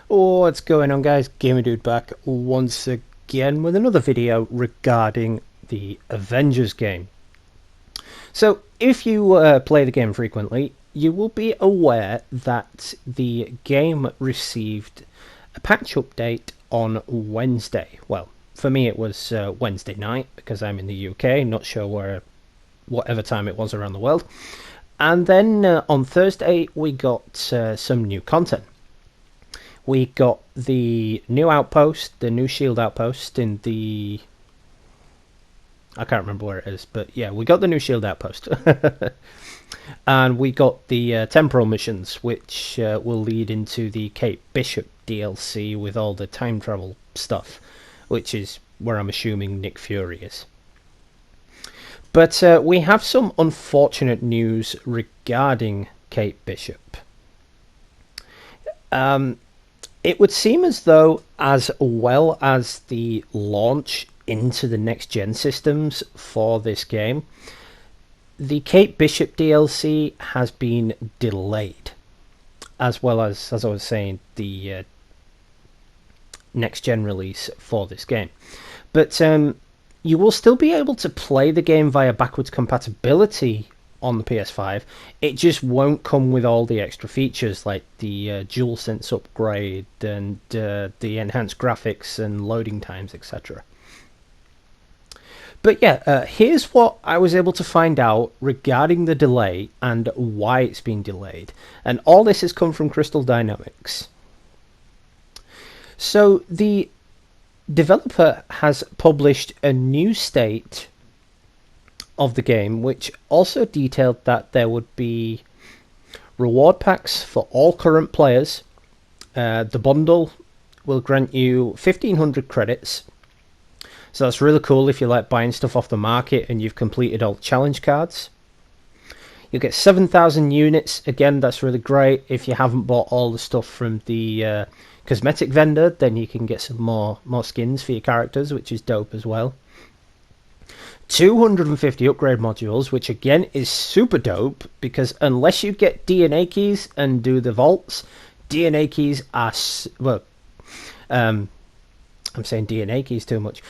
What's going on, guys? Gamer Dude back once again with another video regarding the Avengers game. So if you play the game frequently, you will be aware that the game received a patch update on Wednesday. Well, for me it was Wednesday night because I'm in the UK, not sure whatever time it was around the world. And then on Thursday we got some new content. We got the new outpost, the new shield outpost in the... I can't remember where it is, but yeah, we got the new shield outpost. And we got the temporal missions, which will lead into the Kate Bishop DLC with all the time travel stuff, which is where I'm assuming Nick Fury is. But we have some unfortunate news regarding Kate Bishop. It would seem as though, as well as the launch into the next-gen systems for this game, the Kate Bishop DLC has been delayed, as well as I was saying, the next-gen release for this game. But you will still be able to play the game via backwards compatibility on the PS5. It just won't come with all the extra features like the DualSense upgrade and the enhanced graphics and loading times, etc. But yeah, here's what I was able to find out regarding the delay and why it's been delayed. And all this has come from Crystal Dynamics. So the developer has published a new state of the game, which also detailed that there would be reward packs for all current players. The bundle will grant you 1,500 credits. So that's really cool if you like buying stuff off the market and you've completed all the challenge cards. You'll get 7,000 units. Again, that's really great. If you haven't bought all the stuff from the cosmetic vendor, then you can get some more skins for your characters, which is dope as well. 250 upgrade modules, which again is super dope, because unless you get DNA keys and do the vaults, DNA keys are... well, I'm saying DNA keys too much.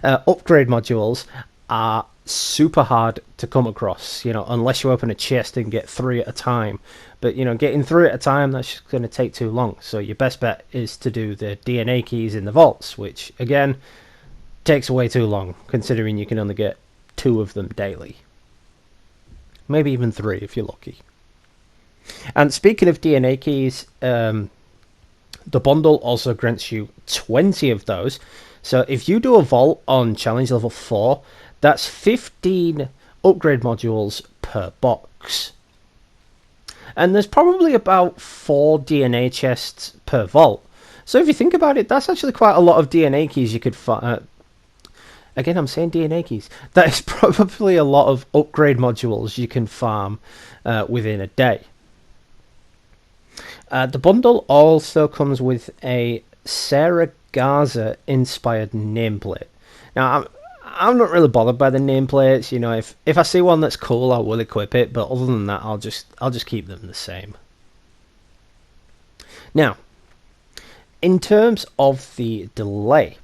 Upgrade modules are super hard to come across, unless you open a chest and get 3 at a time. But, getting 3 at a time, that's just going to take too long. So your best bet is to do the DNA keys in the vaults, which, again, takes way too long, considering you can only get 2 of them daily. Maybe even 3 if you're lucky. And speaking of DNA keys, the bundle also grants you 20 of those. So if you do a vault on challenge level 4, that's 15 upgrade modules per box. And there's probably about 4 DNA chests per vault. So if you think about it, that's actually quite a lot of DNA keys you could find. Again, I'm saying DNA keys. That is probably a lot of upgrade modules you can farm within a day. The bundle also comes with a Sarah Garza inspired nameplate. Now, I'm not really bothered by the nameplates. If I see one that's cool, I will equip it. But other than that, I'll just keep them the same. Now, in terms of the delay,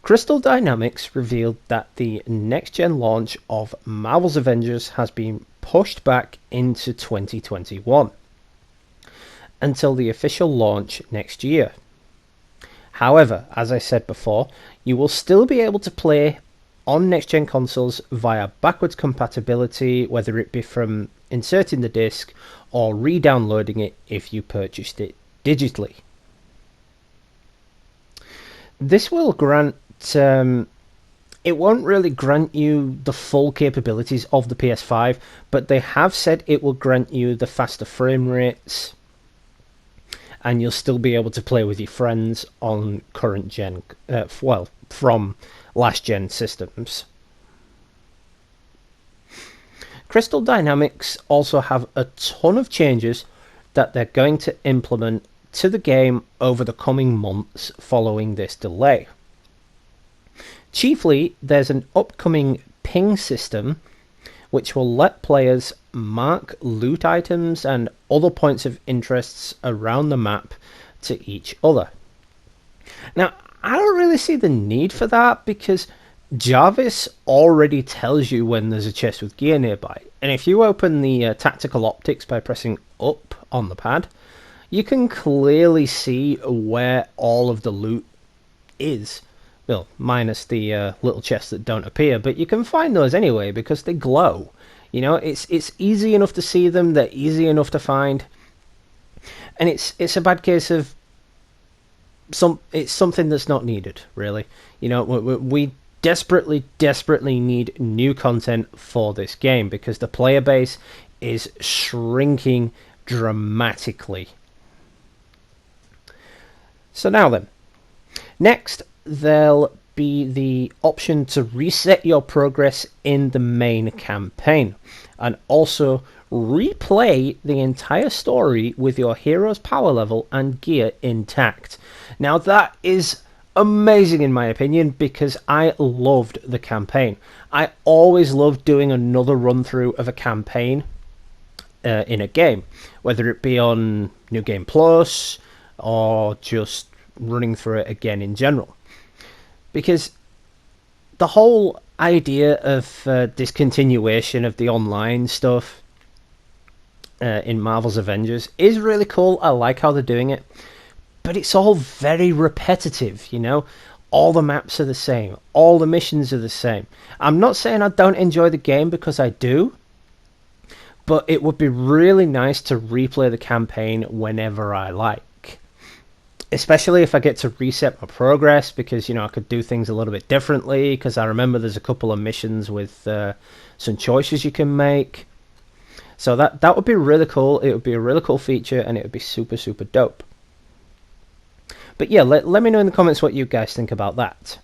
Crystal Dynamics revealed that the next-gen launch of Marvel's Avengers has been pushed back into 2021 until the official launch next year. However, as I said before, you will still be able to play on next-gen consoles via backwards compatibility, whether it be from inserting the disc or re-downloading it if you purchased it digitally. This will grant... it won't really grant you the full capabilities of the PS5, but they have said it will grant you the faster frame rates, and you'll still be able to play with your friends on current gen, from last gen systems. Crystal Dynamics also have a ton of changes that they're going to implement to the game over the coming months following this delay. Chiefly, there's an upcoming ping system which will let players mark loot items and other points of interests around the map to each other. Now, I don't really see the need for that because Jarvis already tells you when there's a chest with gear nearby. And if you open the tactical optics by pressing up on the pad, you can clearly see where all of the loot is. Well, minus the little chests that don't appear, but you can find those anyway because they glow. You know, it's easy enough to see them, they're easy enough to find. And it's a bad case of it's something that's not needed, really. You know, we desperately need new content for this game because the player base is shrinking dramatically. So now then, next there'll be the option to reset your progress in the main campaign and also replay the entire story with your hero's power level and gear intact. Now that is amazing in my opinion because I loved the campaign. I always loved doing another run through of a campaign in a game, whether it be on New Game Plus or just running through it again in general. Because the whole idea of discontinuation of the online stuff in Marvel's Avengers is really cool. I like how they're doing it. But it's all very repetitive, you know? All the maps are the same. All the missions are the same. I'm not saying I don't enjoy the game because I do. But it would be really nice to replay the campaign whenever I like. Especially if I get to reset my progress because, you know, I could do things a little bit differently because I remember there's a couple of missions with some choices you can make. So that would be really cool. It would be a really cool feature and it would be super dope. But yeah, let me know in the comments what you guys think about that.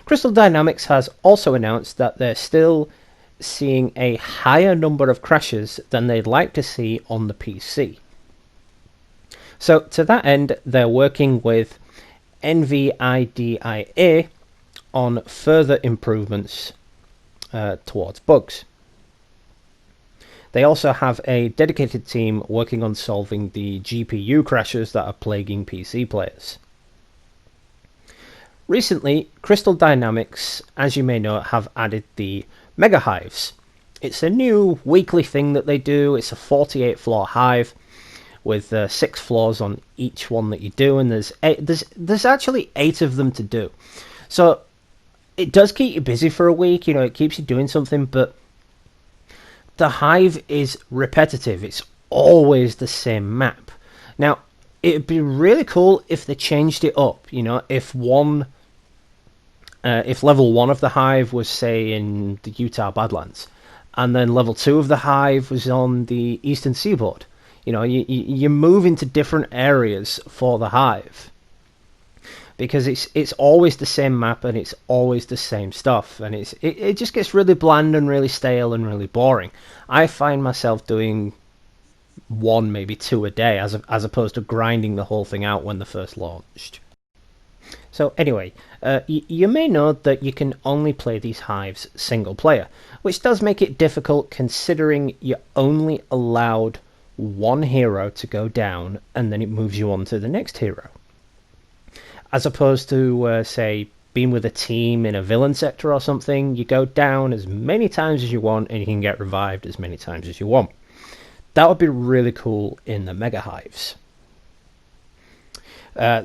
Crystal Dynamics has also announced that they're still seeing a higher number of crashes than they'd like to see on the PC. So to that end, they're working with NVIDIA on further improvements towards bugs. They also have a dedicated team working on solving the GPU crashes that are plaguing PC players. Recently, Crystal Dynamics, as you may know, have added the Mega Hives. It's a new weekly thing that they do. It's a 48 floor hive with 6 floors on each one that you do, and there's actually 8 of them to do. So it does keep you busy for a week, you know, it keeps you doing something, but the hive is repetitive. It's always the same map. Now, it'd be really cool if they changed it up, you know, if level 1 of the hive was, say, in the Utah Badlands, and then level 2 of the hive was on the Eastern Seaboard. You know, you move into different areas for the hive because it's always the same map and it's always the same stuff, and it just gets really bland and really stale and really boring. I find myself doing 1, maybe 2 a day as opposed to grinding the whole thing out when they first launched. So anyway, you may know that you can only play these hives single player, which does make it difficult considering you're only allowed 1 hero to go down and then it moves you on to the next hero. As opposed to, say, being with a team in a villain sector or something, you go down as many times as you want and you can get revived as many times as you want. That would be really cool in the Mega Hives.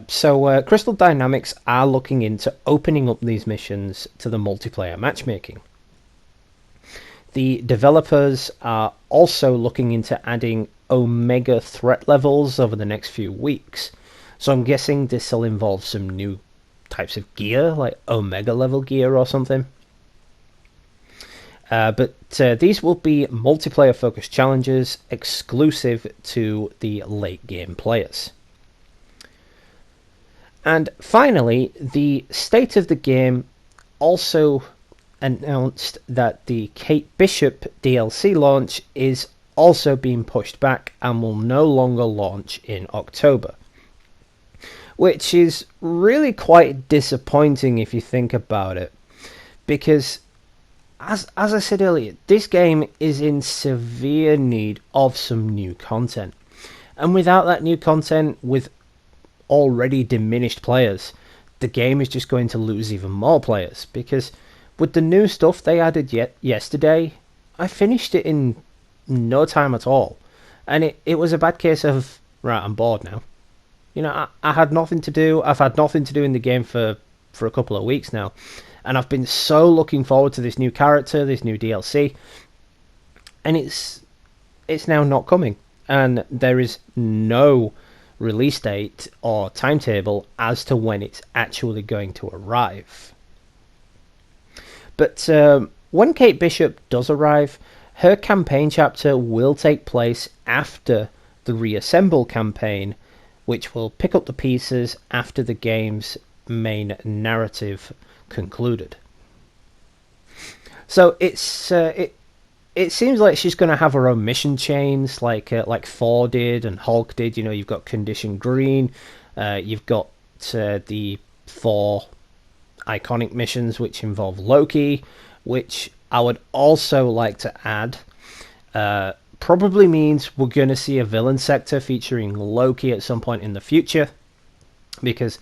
So Crystal Dynamics are looking into opening up these missions to the multiplayer matchmaking. The developers are also looking into adding Omega threat levels over the next few weeks. So I'm guessing this will involve some new types of gear, like Omega level gear or something. But these will be multiplayer focused challenges exclusive to the late game players. And finally, the State of the Game also announced that the Kate Bishop DLC launch is also being pushed back and will no longer launch in October. Which is really quite disappointing if you think about it. Because, as I said earlier, this game is in severe need of some new content. And without that new content, with already diminished players, the game is just going to lose even more players. Because with the new stuff they added yesterday, I finished it in no time at all. And it was a bad case of, right, I'm bored now. You know, I had nothing to do. I've had nothing to do in the game for a couple of weeks now. And I've been so looking forward to this new character, this new DLC. And it's now not coming. And there is no release date or timetable as to when it's actually going to arrive. But when Kate Bishop does arrive, her campaign chapter will take place after the Reassemble campaign, which will pick up the pieces after the game's main narrative concluded. So it seems like she's going to have her own mission chains, like Thor did and Hulk did. You know, you've got Condition Green, you've got the Thor iconic missions, which involve Loki, which I would also like to add. Probably means we're going to see a villain sector featuring Loki at some point in the future, because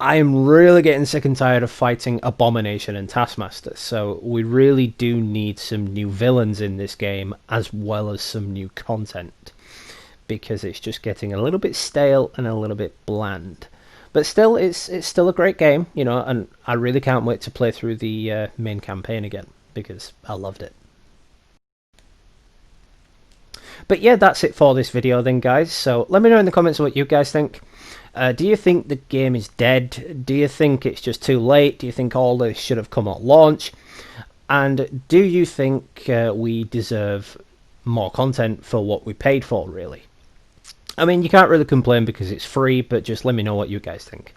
I am really getting sick and tired of fighting Abomination and Taskmaster, so we really do need some new villains in this game, as well as some new content, because it's just getting a little bit stale and a little bit bland. But still, it's still a great game, you know, and I really can't wait to play through the main campaign again, because I loved it. But yeah, that's it for this video then, guys. So let me know in the comments what you guys think. Do you think the game is dead? Do you think it's just too late? Do you think all this should have come at launch? And do you think we deserve more content for what we paid for, really? I mean, you can't really complain because it's free, but just let me know what you guys think.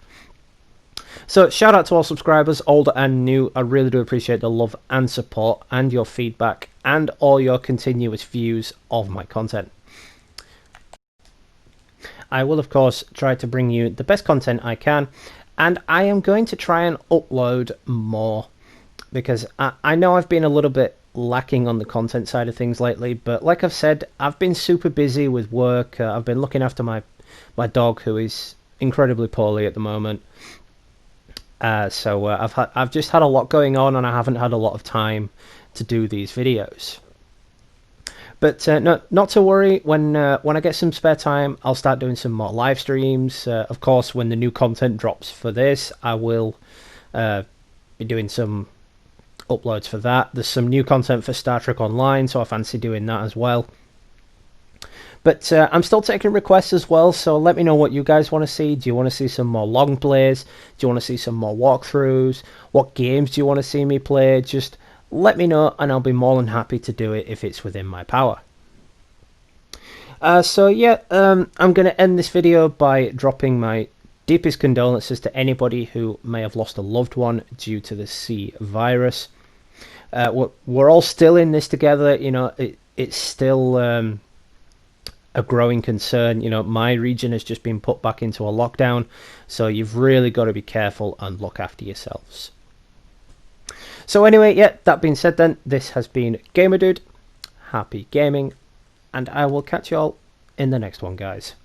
So shout out to all subscribers, old and new. I really do appreciate the love and support and your feedback and all your continuous views of my content. I will, of course, try to bring you the best content I can, and I am going to try and upload more, because I know I've been a little bit lacking on the content side of things lately, but like I've said, I've been super busy with work. I've been looking after my dog, who is incredibly poorly at the moment. So I've just had a lot going on, and I haven't had a lot of time to do these videos. But not to worry, when I get some spare time, I'll start doing some more live streams. Of course, when the new content drops for this, I will be doing some uploads for that. There's some new content for Star Trek Online, so I fancy doing that as well. But I'm still taking requests as well, so let me know what you guys want to see. Do you want to see some more long plays? Do you want to see some more walkthroughs? What games do you want to see me play? Just let me know, and I'll be more than happy to do it if it's within my power. So yeah, I'm going to end this video by dropping my deepest condolences to anybody who may have lost a loved one due to the C virus. We're all still in this together. You know, it's still a growing concern. You know, my region has just been put back into a lockdown, so you've really got to be careful and look after yourselves. So anyway, yeah, that being said then, this has been Gamer Dude. Happy gaming, and I will catch you all in the next one, guys.